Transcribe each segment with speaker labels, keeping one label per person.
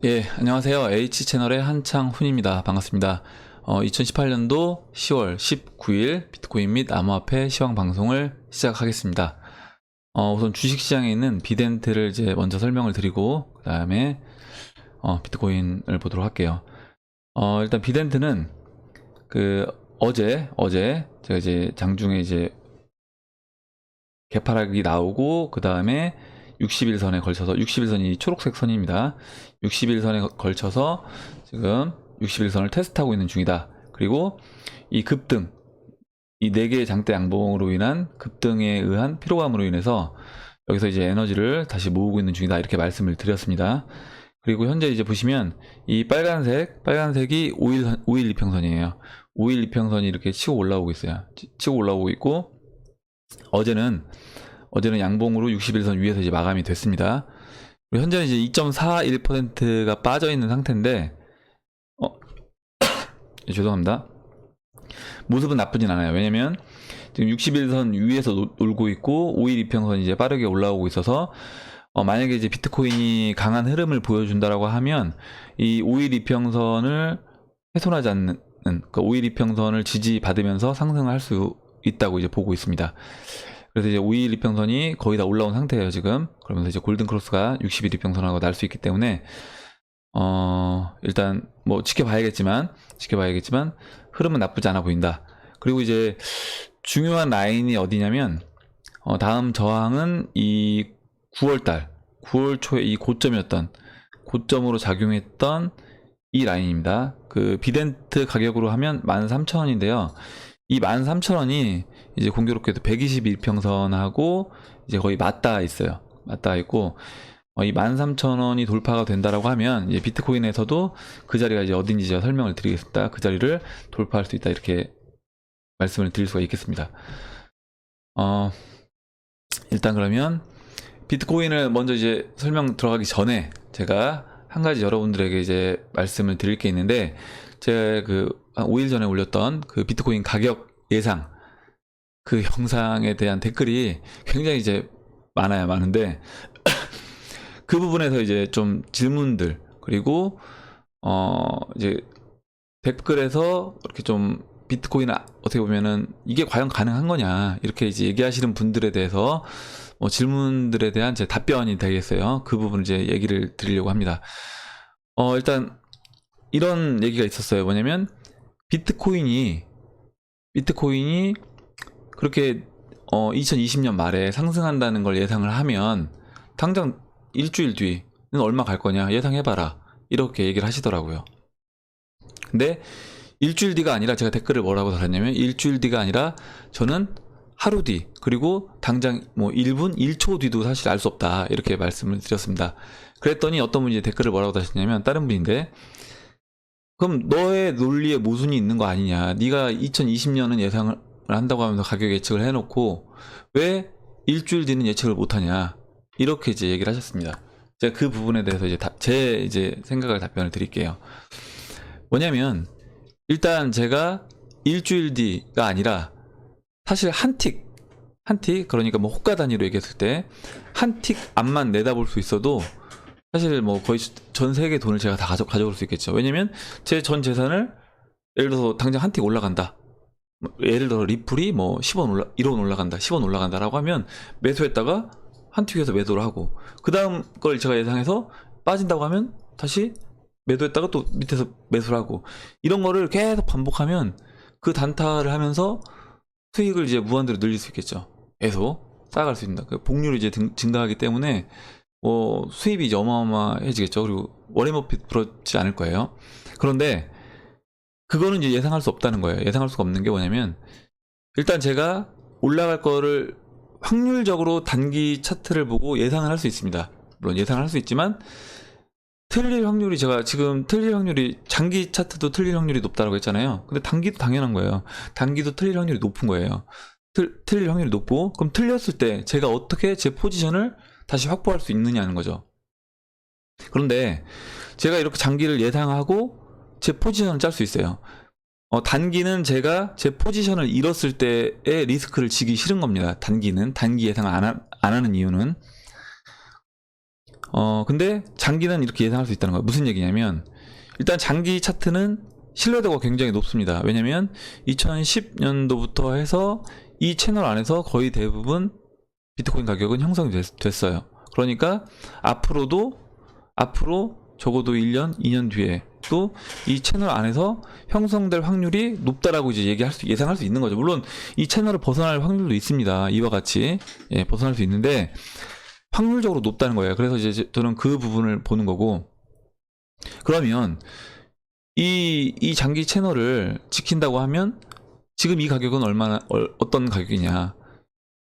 Speaker 1: 예, 안녕하세요. H채널의 한창훈입니다. 반갑습니다. 2018년도 10월 19일 비트코인 및 암호화폐 시황 방송을 시작하겠습니다. 우선 주식시장에 있는 비덴트를 이제 먼저 설명을 드리고, 그 다음에, 비트코인을 보도록 할게요. 일단 비덴트는 어제, 제가 이제 장중에 이제 개파락이 나오고, 그 다음에 60일선에 걸쳐서 60일선이 초록색 선입니다. 60일선에 걸쳐서 지금 60일선을 테스트하고 있는 중이다. 그리고 이 급등, 이 4개의 장대 양봉으로 인한 급등에 의한 피로감으로 인해서 여기서 이제 에너지를 다시 모으고 있는 중이다. 이렇게 말씀을 드렸습니다. 그리고 현재 이제 보시면 이 빨간색이 5일 이평선이에요. 5일 이평선이 이렇게 치고 올라오고 있어요. 치고 올라오고 있고, 어제는 양봉으로 61선 위에서 이제 마감이 됐습니다. 현재는 이제 2.41%가 빠져 있는 상태인데, 죄송합니다. 모습은 나쁘진 않아요. 왜냐면 지금 61선 위에서 놀고 있고 5일 이평선이 이제 빠르게 올라오고 있어서, 만약에 이제 비트코인이 강한 흐름을 보여준다라고 하면 이 5일 이평선을 훼손하지 않는, 그 5일 이평선을 지지받으면서 상승할 수 있다고 이제 보고 있습니다. 그래서 이제 5일 이평선이 거의 다 올라온 상태예요, 지금. 그러면서 이제 골든 크로스가 60일 이평선하고 날 수 있기 때문에, 일단 뭐 지켜봐야겠지만 흐름은 나쁘지 않아 보인다. 그리고 이제 중요한 라인이 어디냐면, 다음 저항은 이 9월 초에 이 고점으로 작용했던 이 라인입니다. 그 비덴트 가격으로 하면 13,000원인데요. 이 13,000원이 이제 공교롭게도 121평선하고 이제 거의 맞닿아 있고, 이 13,000원이 돌파가 된다라고 하면 이제 비트코인에서도 그 자리가 이제 어딘지 제가 설명을 드리겠습니다. 그 자리를 돌파할 수 있다, 이렇게 말씀을 드릴 수가 있겠습니다. 일단 그러면 비트코인을 먼저 이제 설명 들어가기 전에 제가 한 가지 여러분들에게 이제 말씀을 드릴 게 있는데, 제가 한 5일 전에 올렸던 그 비트코인 가격 예상 그 영상에 대한 댓글이 굉장히 이제 많은데 그 부분에서 이제 좀 질문들, 그리고 이제 댓글에서 이렇게 좀 비트코인 어떻게 보면은 이게 과연 가능한 거냐, 이렇게 이제 얘기하시는 분들에 대해서 질문들에 대한 제 답변이 되겠어요. 그 부분 이제 얘기를 드리려고 합니다. 일단 이런 얘기가 있었어요. 뭐냐면 비트코인이 그렇게 2020년 말에 상승한다는 걸 예상을 하면 당장 일주일 뒤는 얼마 갈 거냐 예상해봐라, 이렇게 얘기를 하시더라고요. 근데 일주일 뒤가 아니라, 제가 댓글을 뭐라고 달았냐면, 일주일 뒤가 아니라 저는 하루 뒤, 그리고 당장 뭐 1분, 1초 뒤도 사실 알 수 없다, 이렇게 말씀을 드렸습니다. 그랬더니 어떤 분이 댓글을 뭐라고 다셨냐면, 다른 분인데, 그럼 너의 논리에 모순이 있는 거 아니냐, 네가 2020년은 예상을 한다고 하면서 가격 예측을 해놓고 왜 일주일 뒤는 예측을 못하냐, 이렇게 이제 얘기를 하셨습니다. 제가 그 부분에 대해서 이제 제 생각을 답변을 드릴게요. 뭐냐면, 일단 제가 일주일 뒤가 아니라 사실 한 틱, 그러니까 뭐 호가 단위로 얘기했을 때 한 틱 앞만 내다볼 수 있어도 사실 뭐 거의 전 세계 돈을 제가 다 가져올 수 있겠죠. 왜냐면 제 전 재산을, 예를 들어서 당장 한 틱 올라간다, 예를 들어 리플이 뭐 10원 1원 올라간다, 10원 올라간다라고 하면 매수했다가 한 틱에서 매도를 하고, 그 다음 걸 제가 예상해서 빠진다고 하면 다시 매도했다가 또 밑에서 매수를 하고, 이런 거를 계속 반복하면 그 단타를 하면서 수익을 이제 무한대로 늘릴 수 있겠죠. 계속 쌓아갈 수 있습니다. 그 복률이 이제 증가하기 때문에 수입이 이제 어마어마해지겠죠. 그리고 워렌 버핏 부럽지 않을 거예요. 그런데 그거는 이제 예상할 수 없다는 거예요. 예상할 수가 없는 게 뭐냐면, 일단 제가 올라갈 거를 확률적으로 단기 차트를 보고 예상을 할 수 있습니다. 물론 예상을 할 수 있지만, 틀릴 확률이, 제가 지금 틀릴 확률이, 장기 차트도 틀릴 확률이 높다고 했잖아요. 근데 단기도 당연한 거예요. 단기도 틀릴 확률이 높은 거예요. 틀릴 확률이 높고, 그럼 틀렸을 때 제가 어떻게 제 포지션을 다시 확보할 수 있느냐는 거죠. 그런데 제가 이렇게 장기를 예상하고 제 포지션을 짤 수 있어요. 단기는 제가 제 포지션을 잃었을 때의 리스크를 지기 싫은 겁니다. 단기 예상을 안 하는 이유는, 근데 장기는 이렇게 예상할 수 있다는 거예요. 무슨 얘기냐면 일단 장기 차트는 신뢰도가 굉장히 높습니다. 왜냐면 2010년도부터 해서 이 채널 안에서 거의 대부분 비트코인 가격은 형성이 됐어요. 그러니까 앞으로 적어도 1년, 2년 뒤에 또 이 채널 안에서 형성될 확률이 높다라고 이제 예상할 수 있는 거죠. 물론 이 채널을 벗어날 확률도 있습니다. 이와 같이 벗어날 수 있는데 확률적으로 높다는 거예요. 그래서 이제 저는 그 부분을 보는 거고, 그러면 이 장기 채널을 지킨다고 하면 지금 이 가격은 어떤 가격이냐,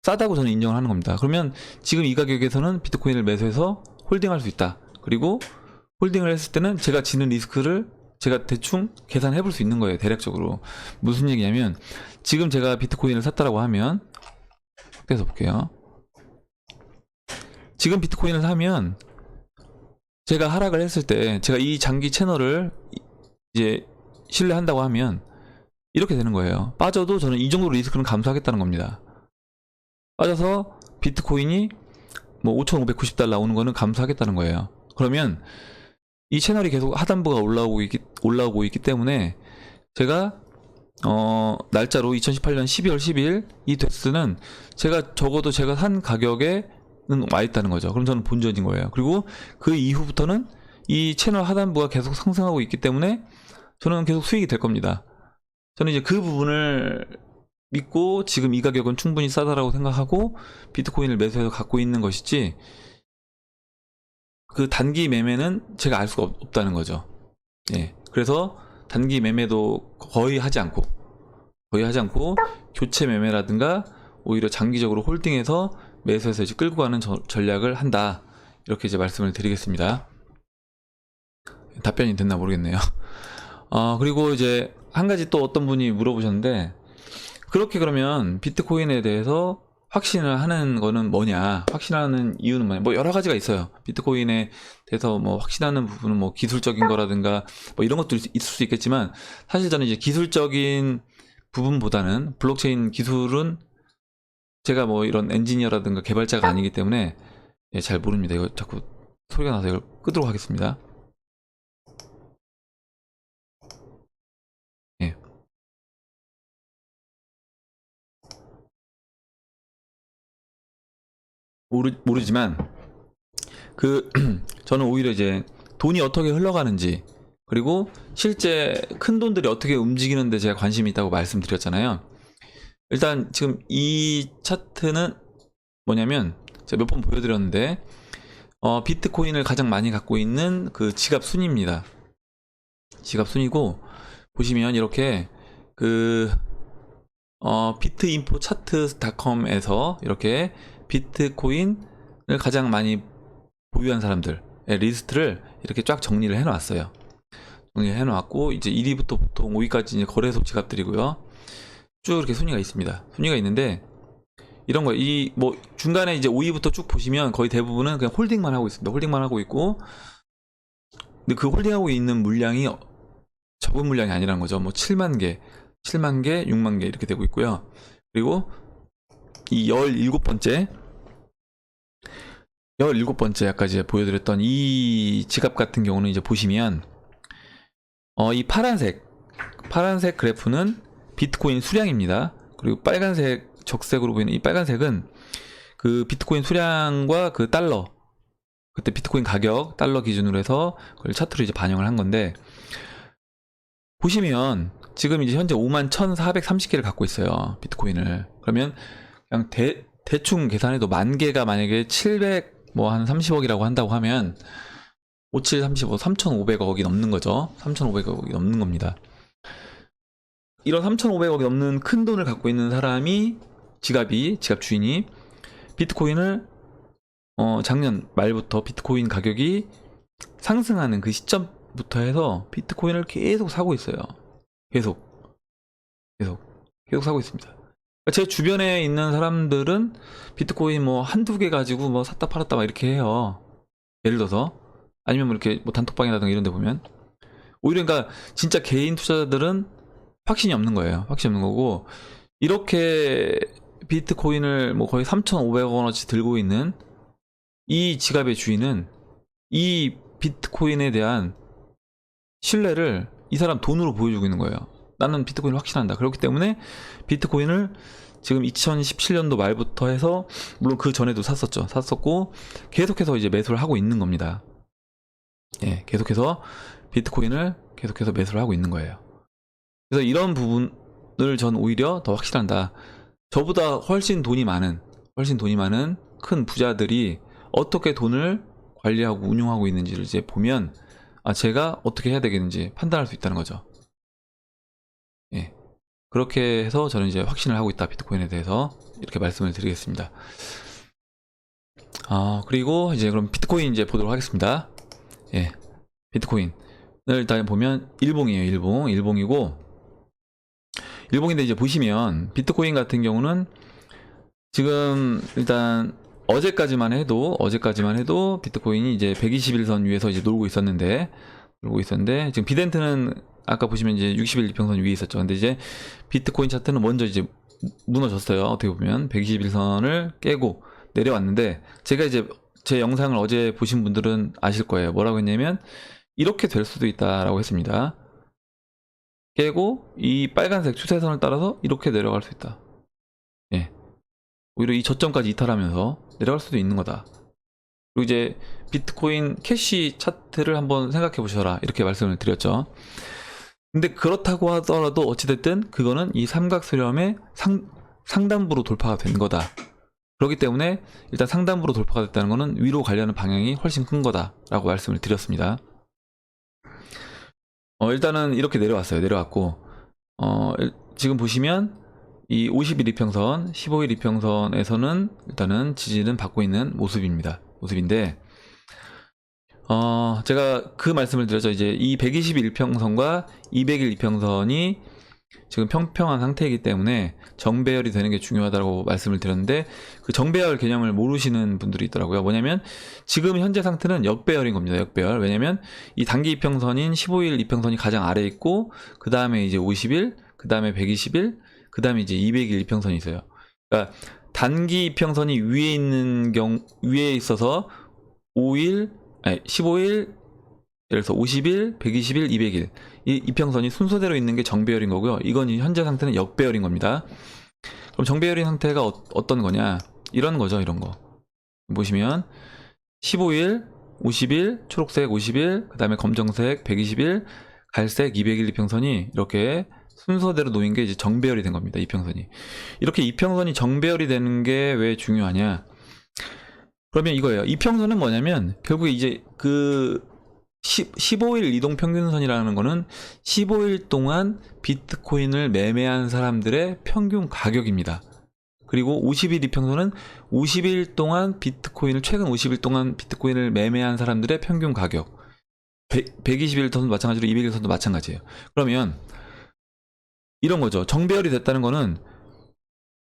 Speaker 1: 싸다고 저는 인정을 하는 겁니다. 그러면 지금 이 가격에서는 비트코인을 매수해서 홀딩할 수 있다. 그리고 홀딩을 했을 때는 제가 지는 리스크를 제가 대충 계산해 볼 수 있는 거예요. 대략적으로. 무슨 얘기냐면 지금 제가 비트코인을 샀다라고 하면, 확대해서 볼게요. 지금 비트코인을 사면 제가 하락을 했을 때 제가 이 장기 채널을 이제 신뢰한다고 하면 이렇게 되는 거예요. 빠져도 저는 이 정도 리스크는 감수하겠다는 겁니다. 빠져서 비트코인이 뭐 5,590달러 나오는 거는 감수하겠다는 거예요. 그러면 이 채널이 계속 하단부가 올라오고 있기 때문에 제가 날짜로 2018년 12월 10일 이 데스는 적어도 제가 산 가격에는 와 있다는 거죠. 그럼 저는 본전인 거예요. 그리고 그 이후부터는 이 채널 하단부가 계속 상승하고 있기 때문에 저는 계속 수익이 될 겁니다. 저는 이제 그 부분을 믿고 지금 이 가격은 충분히 싸다라고 생각하고 비트코인을 매수해서 갖고 있는 것이지, 그 단기 매매는 제가 알 수가 없다는 거죠. 그래서 단기 매매도 거의 하지 않고 교체 매매라든가 오히려 장기적으로 홀딩해서 매수해서 이제 끌고 가는 전략을 한다. 이렇게 이제 말씀을 드리겠습니다. 답변이 됐나 모르겠네요. 그리고 이제 한 가지 또 어떤 분이 물어보셨는데, 그렇게 그러면 비트코인에 대해서 확신을 하는 거는 뭐냐, 확신하는 이유는 뭐냐, 뭐 여러 가지가 있어요. 비트코인에 대해서 뭐 확신하는 부분은 뭐 기술적인 거라든가 뭐 이런 것도 있을 수 있겠지만, 사실 저는 이제 기술적인 부분보다는 블록체인 기술은 제가 뭐 이런 엔지니어라든가 개발자가 아니기 때문에 잘 모릅니다. 이거 자꾸 소리가 나서 이걸 끄도록 하겠습니다. 모르지만 저는 오히려 이제 돈이 어떻게 흘러가는지, 그리고 실제 큰 돈들이 어떻게 움직이는데 제가 관심이 있다고 말씀드렸잖아요. 일단 지금 이 차트는 뭐냐면 제가 몇 번 보여드렸는데, 비트코인을 가장 많이 갖고 있는 그 지갑 순위입니다. 지갑 순위고, 보시면 이렇게 비트인포차트닷컴에서 이렇게 비트코인을 가장 많이 보유한 사람들의 리스트를 이렇게 쫙 정리를 해놨어요. 정리해 놨고, 이제 1위부터 보통 5위까지 이제 거래소 지갑들이고요. 쭉 이렇게 순위가 있습니다. 순위가 있는데, 이런 거, 뭐 중간에 이제 5위부터 쭉 보시면 거의 대부분은 그냥 홀딩만 하고 있습니다. 홀딩만 하고 있고, 근데 그 홀딩하고 있는 물량이 적은 물량이 아니라는 거죠. 뭐 7만 개, 6만 개 이렇게 되고 있고요. 그리고 이 17번째 아까 이제 보여드렸던 이 지갑 같은 경우는 이제 보시면 이 파란색 그래프는 비트코인 수량입니다. 그리고 빨간색 적색으로 보이는 이 빨간색은 그 비트코인 수량과 그 달러, 그때 비트코인 가격 달러 기준으로 해서 그걸 차트로 이제 반영을 한 건데, 보시면 지금 이제 현재 51,430개를 갖고 있어요, 비트코인을. 그러면 그냥 대충 계산해도 만 개가 만약에 700 뭐 한 30억이라고 한다고 하면 57, 35, 3,500억이 넘는 거죠. 3,500억이 넘는 겁니다. 이런 3,500억이 넘는 큰 돈을 갖고 있는 사람이 지갑 주인이 비트코인을 작년 말부터 비트코인 가격이 상승하는 그 시점부터 해서 비트코인을 계속 사고 있어요. 계속 사고 있습니다. 제 주변에 있는 사람들은 비트코인 뭐 한두 개 가지고 뭐 샀다 팔았다 막 이렇게 해요. 예를 들어서. 아니면 뭐 이렇게 뭐 단톡방이라든가 이런 데 보면. 오히려 그러니까 진짜 개인 투자자들은 확신이 없는 거예요. 확신이 없는 거고, 이렇게 비트코인을 뭐 거의 3,500원어치 들고 있는 이 지갑의 주인은 이 비트코인에 대한 신뢰를 이 사람 돈으로 보여주고 있는 거예요. 나는 비트코인을 확신한다. 그렇기 때문에 비트코인을 지금 2017년도 말부터 해서, 물론 그 전에도 샀었고 계속해서 이제 매수를 하고 있는 겁니다. 예, 계속해서 비트코인을 계속해서 매수를 하고 있는 거예요. 그래서 이런 부분을 전 오히려 더 확실한다. 저보다 훨씬 돈이 많은 큰 부자들이 어떻게 돈을 관리하고 운용하고 있는지를 이제 보면, 제가 어떻게 해야 되겠는지 판단할 수 있다는 거죠. 예, 그렇게 해서 저는 이제 확신을 하고 있다, 비트코인에 대해서. 이렇게 말씀을 드리겠습니다. 그리고 이제 그럼 비트코인 이제 보도록 하겠습니다. 예, 비트코인을 일단 보면 일봉이에요. 일봉이고, 일봉인데 이제 보시면 비트코인 같은 경우는 지금 일단 어제까지만 해도 비트코인이 이제 121선 위에서 이제 놀고 있었는데 지금 비덴트는 아까 보시면 이제 60일 이평선 위에 있었죠. 근데 이제 비트코인 차트는 먼저 이제 무너졌어요. 어떻게 보면 121선을 깨고 내려왔는데, 제가 이제 제 영상을 어제 보신 분들은 아실 거예요. 뭐라고 했냐면 이렇게 될 수도 있다라고 했습니다. 깨고 이 빨간색 추세선을 따라서 이렇게 내려갈 수 있다. 예, 오히려 이 저점까지 이탈하면서 내려갈 수도 있는 거다. 그리고 이제 비트코인 캐시 차트를 한번 생각해 보셔라, 이렇게 말씀을 드렸죠. 근데 그렇다고 하더라도 어찌됐든 그거는 이 삼각수렴의 상단부로 돌파가 된 거다. 그렇기 때문에 일단 상단부로 돌파가 됐다는 거는 위로 가려는 방향이 훨씬 큰 거다 라고 말씀을 드렸습니다. 일단은 이렇게 내려왔고, 지금 보시면 이 50일 이평선, 15일 이평선에서는 일단은 지지는 받고 있는 모습인데, 제가 그 말씀을 드렸죠. 이제 이 120일 이평선과 200일 이평선이 지금 평평한 상태이기 때문에 정배열이 되는 게 중요하다고 말씀을 드렸는데, 그 정배열 개념을 모르시는 분들이 있더라고요. 뭐냐면 지금 현재 상태는 역배열인 겁니다. 역배열. 왜냐면 이 단기 이평선인 15일 이평선이 가장 아래에 있고, 그 다음에 이제 50일, 그 다음에 120일, 그 다음에 이제 200일 이평선이 있어요. 그러니까 단기 이평선이 위에 있어서 15일, 예를 들어서 50일, 120일, 200일 이 이평선이 순서대로 있는 게 정배열인 거고요. 이건 현재 상태는 역배열인 겁니다. 그럼 정배열인 상태가 어떤 거냐, 이런 거죠. 이런 거 보시면 15일, 50일, 초록색 50일, 그 다음에 검정색 120일, 갈색 200일 이평선이 이렇게 순서대로 놓인 게 이제 정배열이 된 겁니다. 이평선이. 이렇게 이평선이 정배열이 되는 게 왜 중요하냐, 그러면 이거예요. 이평선은 뭐냐면 결국에 이제 그 15일 이동평균선이라는 거는 15일 동안 비트코인을 매매한 사람들의 평균 가격입니다. 그리고 50일 이평선은 50일 동안 최근 50일 동안 비트코인을 매매한 사람들의 평균 가격. 120일 선도 마찬가지로 200일 선도 마찬가지예요. 그러면 이런 거죠. 정배열이 됐다는 거는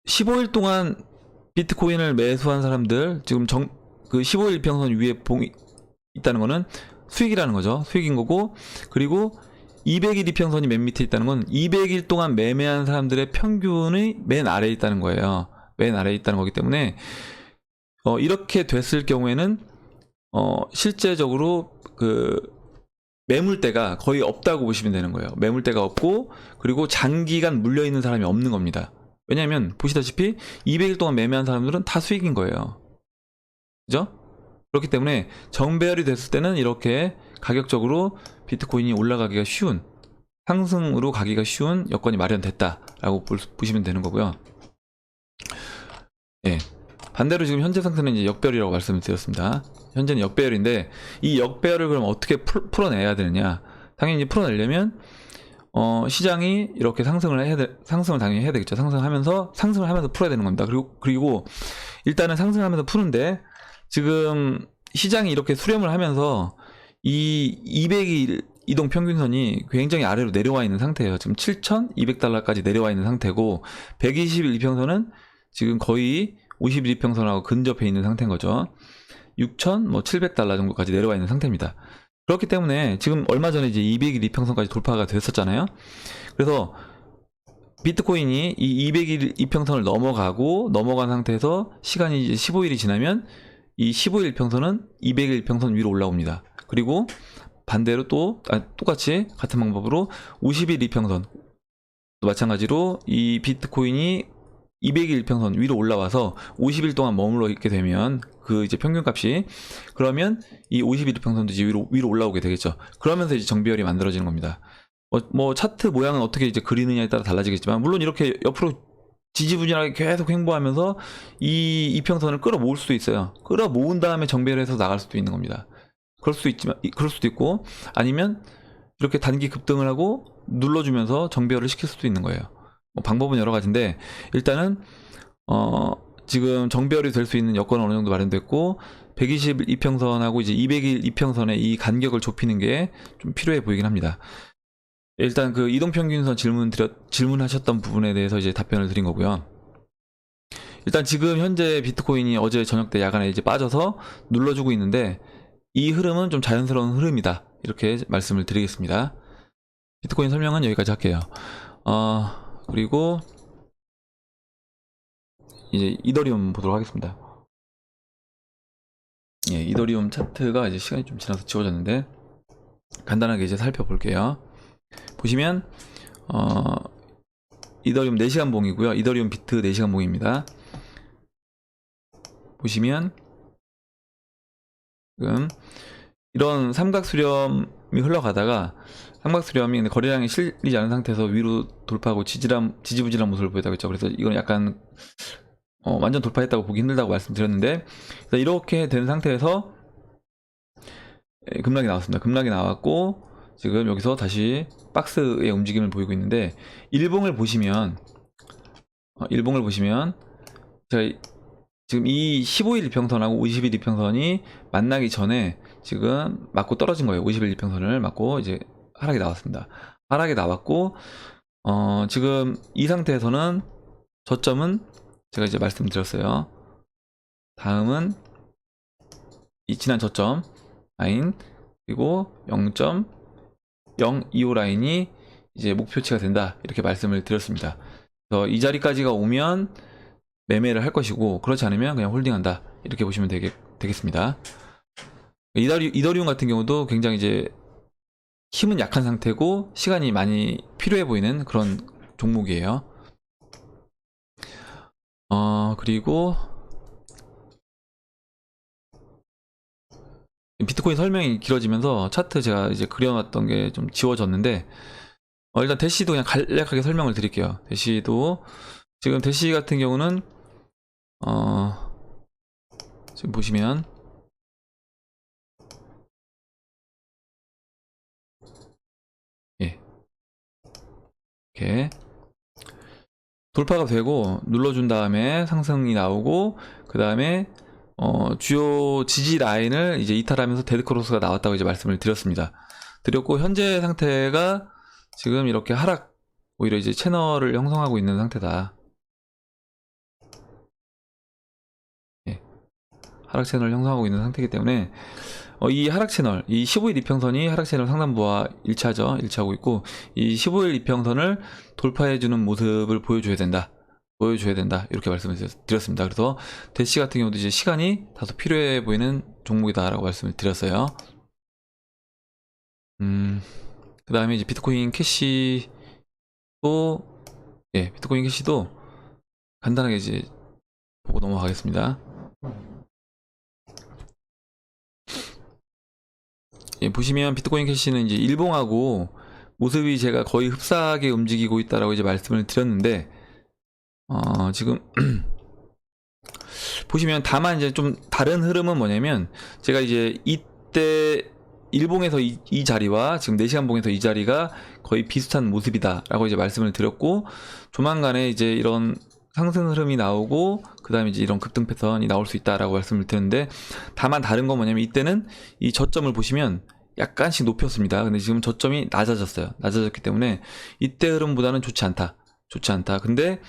Speaker 1: 15일 동안 비트코인을 매수한 사람들, 지금 그 15일 이평선 위에 있다는 거는 수익이라는 거죠. 수익인 거고, 그리고 200일 이평선이 맨 밑에 있다는 건 200일 동안 매매한 사람들의 평균이 맨 아래에 있다는 거예요. 맨 아래에 있다는 거기 때문에 이렇게 됐을 경우에는 실제적으로 그 매물대가 거의 없다고 보시면 되는 거예요. 매물대가 없고, 그리고 장기간 물려있는 사람이 없는 겁니다. 왜냐하면 보시다시피 200일 동안 매매한 사람들은 다 수익인 거예요. 그죠? 그렇기 때문에 정배열이 됐을 때는 이렇게 가격적으로 비트코인이 올라가기가 쉬운, 상승으로 가기가 쉬운 여건이 마련됐다라고 보시면 되는 거고요. 예. 반대로 지금 현재 상태는 이제 역배열이라고 말씀을 드렸습니다. 현재는 역배열인데, 이 역배열을 그럼 어떻게 풀어내야 되느냐? 당연히 풀어내려면 시장이 이렇게 상승을 당연히 해야 되겠죠. 상승을 하면서 풀어야 되는 겁니다. 그리고 일단은 상승하면서 푸는데, 지금 시장이 이렇게 수렴을 하면서 이 200일 이동 평균선이 굉장히 아래로 내려와 있는 상태예요. 지금 7,200달러까지 내려와 있는 상태고, 120일 이평선은 지금 거의 50일 이평선하고 근접해 있는 상태인 거죠. 6,700달러 정도까지 내려와 있는 상태입니다. 그렇기 때문에 지금 얼마 전에 이제 200일 이평선까지 돌파가 됐었잖아요. 그래서 비트코인이 이 200일 이평선을 넘어간 상태에서 시간이 이제 15일이 지나면 이 15일평선은 200일평선 위로 올라옵니다. 그리고 반대로 또 똑같이 같은 방법으로 50일 이평선 또 마찬가지로 이 비트코인이 200일평선 위로 올라와서 50일 동안 머물러 있게 되면 그 이제 평균값이 그러면 이 51일평선도 이제 위로 올라오게 되겠죠. 그러면서 이제 정비열이 만들어지는 겁니다. 뭐 차트 모양은 어떻게 이제 그리느냐에 따라 달라지겠지만 물론 이렇게 옆으로 지지부진하게 계속 횡보하면서 이 이평선을 끌어모을 수도 있어요. 끌어모은 다음에 정비열해서 나갈 수도 있는 겁니다. 그럴 수도 있고 아니면 이렇게 단기 급등을 하고 눌러주면서 정비열을 시킬 수도 있는 거예요. 뭐 방법은 여러 가지인데 일단은 지금 정비열이 될 수 있는 여건은 어느 정도 마련됐고 120일 이평선하고 이제 200일 이평선의 이 간격을 좁히는 게 좀 필요해 보이긴 합니다. 일단 그 이동평균선 질문하셨던 부분에 대해서 이제 답변을 드린 거고요. 일단 지금 현재 비트코인이 어제 저녁 때 야간에 이제 빠져서 눌러주고 있는데 이 흐름은 좀 자연스러운 흐름이다. 이렇게 말씀을 드리겠습니다. 비트코인 설명은 여기까지 할게요. 그리고 이제 이더리움 보도록 하겠습니다. 예, 이더리움 차트가 이제 시간이 좀 지나서 지워졌는데 간단하게 이제 살펴볼게요. 보시면 이더리움 4시간 봉이고요. 이더리움 비트 4시간 봉입니다. 보시면 지금 이런 삼각수렴이 흘러가다가 삼각수렴이 거래량이 실리지 않은 상태에서 위로 돌파하고 지지부진한 모습을 보였다고 했죠. 그래서 이건 약간 완전 돌파했다고 보기 힘들다고 말씀드렸는데 이렇게 된 상태에서 급락이 나왔습니다. 급락이 나왔고 지금 여기서 다시 박스의 움직임을 보이고 있는데 일봉을 보시면 제가 지금 이 15일 이평선하고 50일 이평선이 만나기 전에 지금 맞고 떨어진 거예요. 50일 이평선을 맞고 이제 하락이 나왔습니다. 하락이 나왔고 지금 이 상태에서는 저점은 제가 이제 말씀드렸어요. 다음은 이 지난 저점 라인 그리고 0.025 라인이 이제 목표치가 된다 이렇게 말씀을 드렸습니다. 그래서 이 자리까지가 오면 매매를 할 것이고 그렇지 않으면 그냥 홀딩한다 이렇게 보시면 되겠습니다. 이더리움 같은 경우도 굉장히 이제 힘은 약한 상태고 시간이 많이 필요해 보이는 그런 종목이에요. 그리고 비트코인 설명이 길어지면서 차트 제가 이제 그려놨던 게 좀 지워졌는데 일단 대시도 그냥 간략하게 설명을 드릴게요. 대시도 지금 대시 같은 경우는 지금 보시면 이렇게 돌파가 되고 눌러준 다음에 상승이 나오고 그 다음에 주요 지지 라인을 이제 이탈하면서 데드크로스가 나왔다고 이제 말씀을 드렸고 현재 상태가 지금 이렇게 하락 오히려 이제 채널을 형성하고 있는 상태다. 하락 채널을 형성하고 있는 상태이기 때문에 이 하락 채널, 이 15일 이평선이 하락 채널 상단부와 일치하고 있고 이 15일 이평선을 돌파해주는 모습을 보여줘야 된다 이렇게 말씀을 드렸습니다. 그래서 대시 같은 경우도 이제 시간이 다소 필요해 보이는 종목이다라고 말씀을 드렸어요. 그 다음에 이제 비트코인 캐시도 비트코인 캐시도 간단하게 이제 보고 넘어가겠습니다. 보시면 비트코인 캐시는 이제 일봉하고 모습이 제가 거의 흡사하게 움직이고 있다라고 이제 말씀을 드렸는데 지금 보시면 다만 이제 좀 다른 흐름은 뭐냐면 제가 이제 이때 일봉에서 이 자리와 지금 4시간 봉에서 이 자리가 거의 비슷한 모습이다 라고 이제 말씀을 드렸고 조만간에 이제 이런 상승 흐름이 나오고 그 다음에 이제 이런 급등 패턴이 나올 수 있다라고 말씀을 드렸는데 다만 다른 건 뭐냐면 이때는 이 저점을 보시면 약간씩 높였습니다. 근데 지금 저점이 낮아졌기 때문에 이때 흐름보다는 좋지 않다. 근데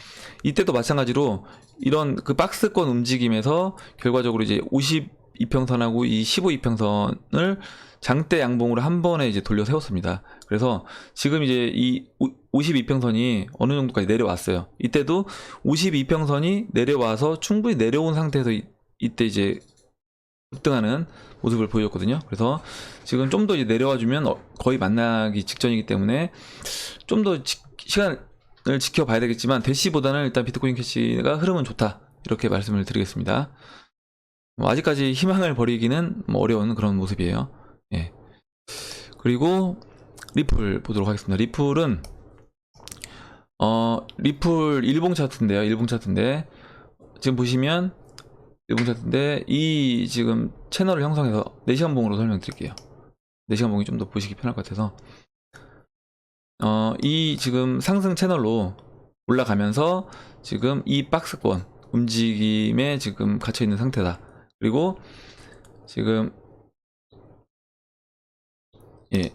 Speaker 1: 이때도 마찬가지로 이런 그 박스권 움직임에서 결과적으로 이제 52평선하고 이 15이평선을 장대 양봉으로 한 번에 이제 돌려 세웠습니다. 그래서 지금 이제 이 52평선이 어느 정도까지 내려왔어요. 이때도 52평선이 내려와서 충분히 내려온 상태에서 이때 이제 급등하는 모습을 보여줬거든요. 그래서 지금 좀 더 내려와주면 거의 만나기 직전이기 때문에 좀 더 시간을 지켜봐야 되겠지만 대시보다는 일단 비트코인 캐시가 흐름은 좋다, 이렇게 말씀을 드리겠습니다. 아직까지 희망을 버리기는 어려운 그런 모습이에요. 예. 그리고 리플 보도록 하겠습니다. 리플은 리플 일봉 차트인데요. 일봉 차트인데 지금 보시면 일봉 차트인데 이 지금 채널을 형성해서 4시간 봉으로 설명드릴게요. 4시간 봉이 좀 더 보시기 편할 것 같아서 이 지금 상승 채널로 올라가면서 지금 이 박스권 움직임에 지금 갇혀 있는 상태다. 그리고 지금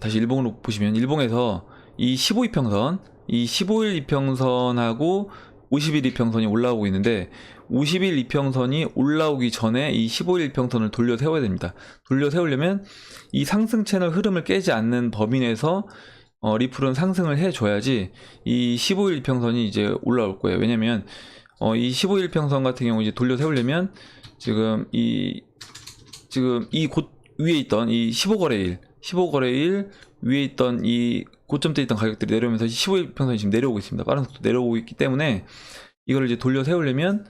Speaker 1: 다시 일봉으로 보시면 일봉에서 이 15이평선, 이 15일 이평선하고 50일 이평선이 올라오고 있는데 50일 이평선이 올라오기 전에 이 15일 이평선을 돌려 세워야 됩니다. 돌려 세우려면 이 상승 채널 흐름을 깨지 않는 범위 내에서 리플은 상승을 해줘야지 이 15일 이평선이 이제 올라올 거예요. 왜냐면 이 15일 이평선 같은 경우 이제 돌려 세우려면 지금 이 곳 위에 있던 이 15거래일 위에 있던 이 고점대 있던 가격들이 내려오면서 15일 평선이 지금 내려오고 있습니다. 빠른 속도 내려오고 있기 때문에 이걸 이제 돌려 세우려면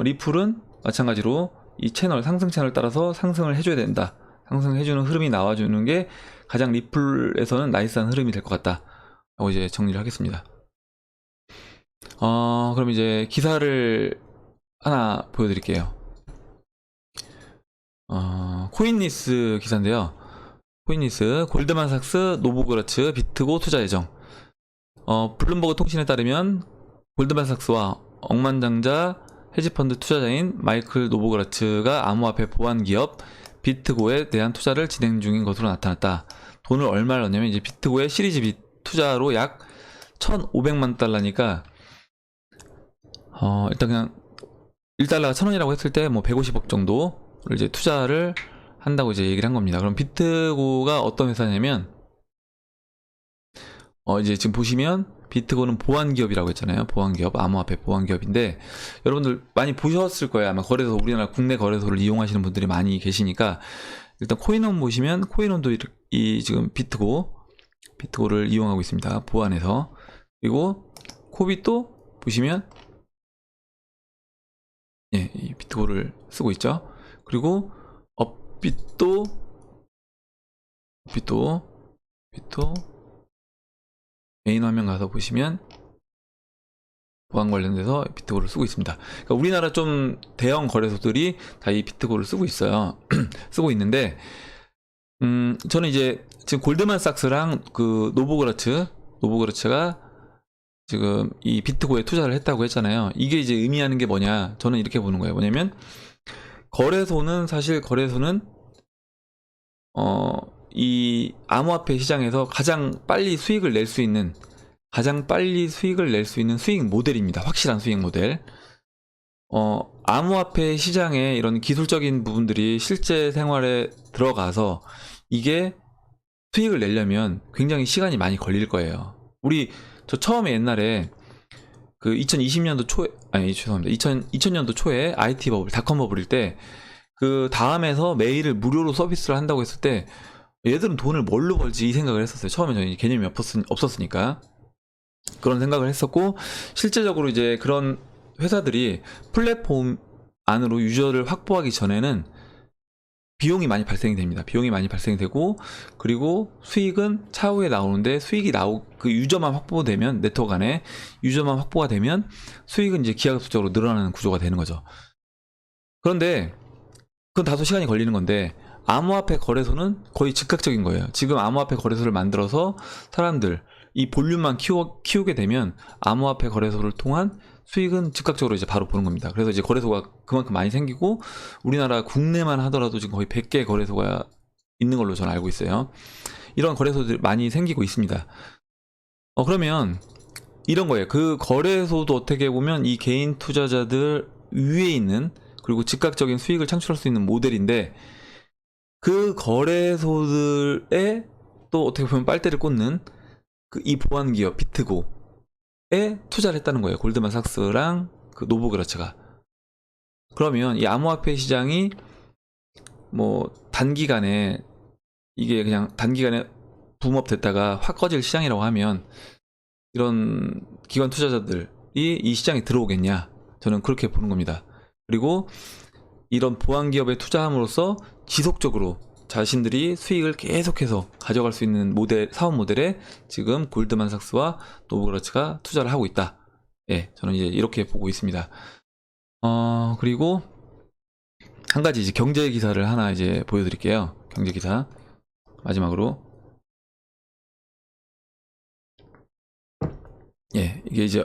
Speaker 1: 리플은 마찬가지로 이 채널, 상승 채널 따라서 상승을 해줘야 된다. 상승해주는 흐름이 나와주는 게 가장 리플에서는 나이스한 흐름이 될 것 같다 라고 이제 정리를 하겠습니다. 그럼 이제 기사를 하나 보여드릴게요. 코인리스 기사인데요. 코인리스, 골드만삭스, 노보그라츠, 비트고 투자 예정. 블룸버그 통신에 따르면 골드만삭스와 억만장자 헤지펀드 투자자인 마이클 노보그라츠가 암호화폐 보안 기업 비트고에 대한 투자를 진행 중인 것으로 나타났다. 돈을 얼마를 넣냐면 이제 비트고의 시리즈 B 투자로 약 1,500만 달러니까 일단 그냥 1달러가 1,000원이라고 했을 때 뭐 150억 정도를 이제 투자를 한다고 이제 얘기를 한 겁니다. 그럼 비트고가 어떤 회사냐면 이제 지금 보시면 비트고는 보안기업이라고 했잖아요. 보안기업, 암호화폐 보안기업인데 여러분들 많이 보셨을 거예요. 아마 거래소, 우리나라 국내 거래소를 이용하시는 분들이 많이 계시니까 일단 코인원 보시면 코인원도 이 지금 비트고를 이용하고 있습니다. 보안에서. 그리고 코빗도 보시면 이 비트고를 쓰고 있죠. 그리고 업빗도 메인 화면 가서 보시면 보안 관련돼서 비트고를 쓰고 있습니다. 그러니까 우리나라 좀 대형 거래소들이 다 이 비트고를 쓰고 있어요. 쓰고 있는데 저는 이제 지금 골드만삭스랑 그 노보그라츠가 지금 이 비트고에 투자를 했다고 했잖아요. 이게 이제 의미하는 게 뭐냐? 저는 이렇게 보는 거예요. 뭐냐면 거래소는 이 암호화폐 시장에서 가장 빨리 수익을 낼 수 있는 수익 모델입니다. 확실한 수익 모델. 암호화폐 시장의 이런 기술적인 부분들이 실제 생활에 들어가서 이게 수익을 내려면 굉장히 시간이 많이 걸릴 거예요. 저 처음에 옛날에 그 2020년도 초에, 2000년도 초에 IT 버블, 닷컴 버블일 때 그 다음에서 메일을 무료로 서비스를 한다고 했을 때 얘들은 돈을 뭘로 벌지 이 생각을 했었어요. 처음에 저희 개념이 없었으니까 그런 생각을 했었고, 실제적으로 이제 그런 회사들이 플랫폼 안으로 유저를 확보하기 전에는 비용이 많이 발생이 됩니다. 비용이 많이 발생이 되고, 그리고 수익은 차후에 나오는데 그 유저만 확보되면, 네트워크 안에 유저만 확보가 되면 수익은 이제 기하급수적으로 늘어나는 구조가 되는 거죠. 그런데 그건 다소 시간이 걸리는 건데 암호화폐 거래소는 거의 즉각적인 거예요. 지금 암호화폐 거래소를 만들어서 사람들 이 볼륨만 키우게 되면 암호화폐 거래소를 통한 수익은 즉각적으로 이제 바로 보는 겁니다. 그래서 이제 거래소가 그만큼 많이 생기고, 우리나라 국내만 하더라도 지금 거의 100개 거래소가 있는 걸로 저는 알고 있어요. 이런 거래소들이 많이 생기고 있습니다. 그러면 이런 거예요. 그 거래소도 어떻게 보면 이 개인 투자자들 위에 있는, 그리고 즉각적인 수익을 창출할 수 있는 모델인데, 그 거래소들에 또 어떻게 보면 빨대를 꽂는 이 보안기업 비트고에 투자를 했다는 거예요. 골드만삭스랑 그 노보그라츠가. 그러면 이 암호화폐 시장이 뭐 단기간에 이게 그냥 단기간에 붐업 됐다가 확 꺼질 시장이라고 하면 이런 기관 투자자들이 이 시장에 들어오겠냐? 저는 그렇게 보는 겁니다. 그리고 이런 보안 기업에 투자함으로써 지속적으로 자신들이 수익을 계속해서 가져갈 수 있는 모델, 사업 모델에 지금 골드만삭스와 노브그라츠가 투자를 하고 있다. 예, 저는 이제 이렇게 보고 있습니다. 그리고 한 가지 이제 경제 기사를 하나 이제 보여드릴게요. 경제 기사 마지막으로. 예, 이게 이제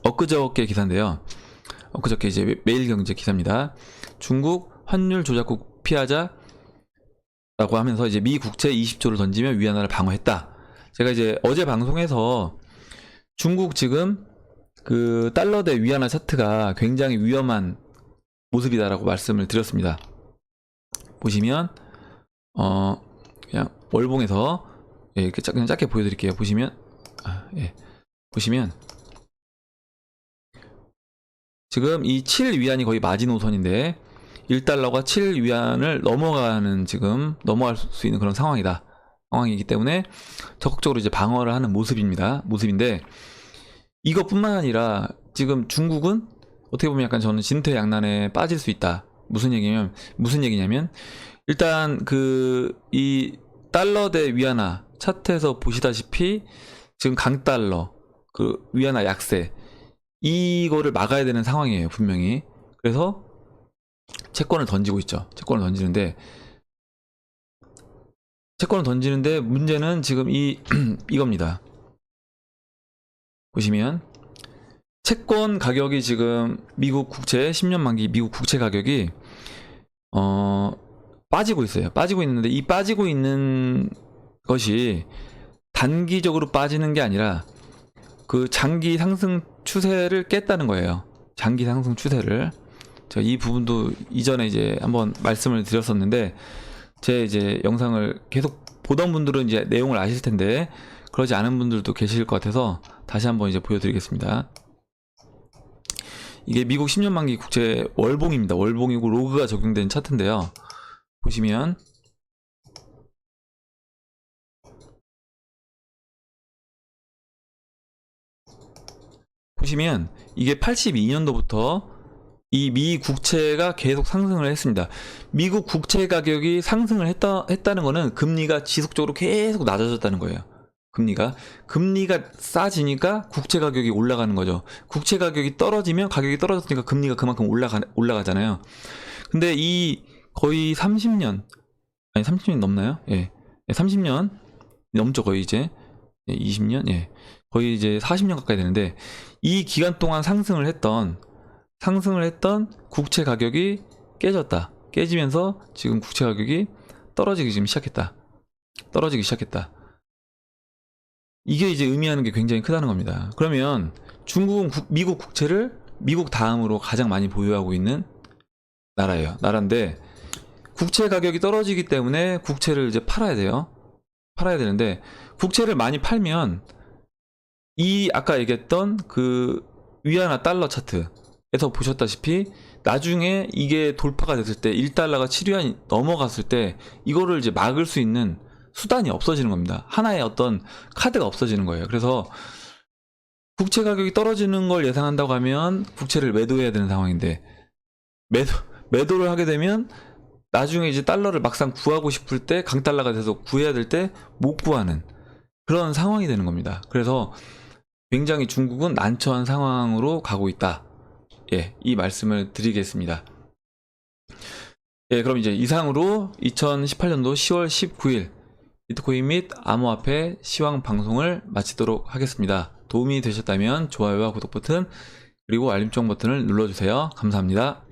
Speaker 1: 엊그저께 기사인데요. 엊그저께 이제 매일경제 기사입니다. 중국 환율 조작국 피하자라고 하면서 이제 미 국채 20조를 던지며 위안화를 방어했다. 제가 이제 어제 방송에서 중국 지금 그 달러 대 위안화 차트가 굉장히 위험한 모습이다라고 말씀을 드렸습니다. 보시면 그냥 월봉에서 예, 이렇게 그냥 짧게 보여드릴게요. 보시면 예, 보시면 지금 이 7위안이 거의 마지노선인데 1달러가 7위안을 넘어가는 지금 넘어갈 수 있는 그런 상황이기 때문에 적극적으로 이제 방어를 하는 모습인데 이것뿐만 아니라 지금 중국은 어떻게 보면 약간 저는 진퇴양난에 빠질 수 있다. 무슨 얘기냐면 일단 이 달러 대 위안화 차트에서 보시다시피 지금 강달러 그 위안화 약세 이거를 막아야 되는 상황이에요, 분명히. 그래서 채권을 던지고 있죠. 채권을 던지는데 문제는 지금 이겁니다. 보시면 채권 가격이 지금 미국 국채 10년 만기 미국 국채 가격이 빠지고 있어요. 빠지고 있는데 이 빠지고 있는 것이 단기적으로 빠지는 게 아니라 그 장기 상승 추세를 깼다는 거예요. 장기 상승 추세를. 제가 이 부분도 이전에 이제 한번 말씀을 드렸었는데 제 이제 영상을 계속 보던 분들은 이제 내용을 아실 텐데 그러지 않은 분들도 계실 것 같아서 다시 한번 이제 보여드리겠습니다. 이게 미국 10년 만기 국채 월봉입니다. 월봉이고 로그가 적용된 차트인데요. 보시면 이게 82년도부터 이 미 국채가 계속 상승을 했습니다. 미국 국채 가격이 상승을 했다는 거는 금리가 지속적으로 계속 낮아졌다는 거예요. 금리가 싸지니까 국채 가격이 올라가는 거죠. 국채 가격이 떨어지면 가격이 떨어졌으니까 금리가 그만큼 올라가잖아요. 근데 이 거의 30년 넘나요? 예. 30년 넘죠, 거의 이제. 예, 20년? 예. 거의 이제 40년 가까이 되는데 이 기간 동안 상승을 했던 국채 가격이 깨지면서 지금 국채 가격이 떨어지기 시작했다. 이게 이제 의미하는 게 굉장히 크다는 겁니다. 그러면 중국은 미국 국채를 미국 다음으로 가장 많이 보유하고 있는 나라인데 국채 가격이 떨어지기 때문에 국채를 이제 팔아야 되는데 국채를 많이 팔면 이 아까 얘기했던 그 위안화 달러 차트에서 보셨다시피 나중에 이게 돌파가 됐을 때 1달러가 7위안이 넘어갔을 때 이거를 이제 막을 수 있는 수단이 없어지는 겁니다. 하나의 어떤 카드가 없어지는 거예요. 그래서 국채 가격이 떨어지는 걸 예상한다고 하면 국채를 매도해야 되는 상황인데 매도를 하게 되면 나중에 이제 달러를 막상 구하고 싶을 때 강달러가 돼서 구해야 될 때 못 구하는 그런 상황이 되는 겁니다. 그래서 굉장히 중국은 난처한 상황으로 가고 있다. 예, 이 말씀을 드리겠습니다. 예, 그럼 이제 이상으로 2018년도 10월 19일 비트코인 및 암호화폐 시황 방송을 마치도록 하겠습니다. 도움이 되셨다면 좋아요와 구독 버튼 그리고 알림종 버튼을 눌러주세요. 감사합니다.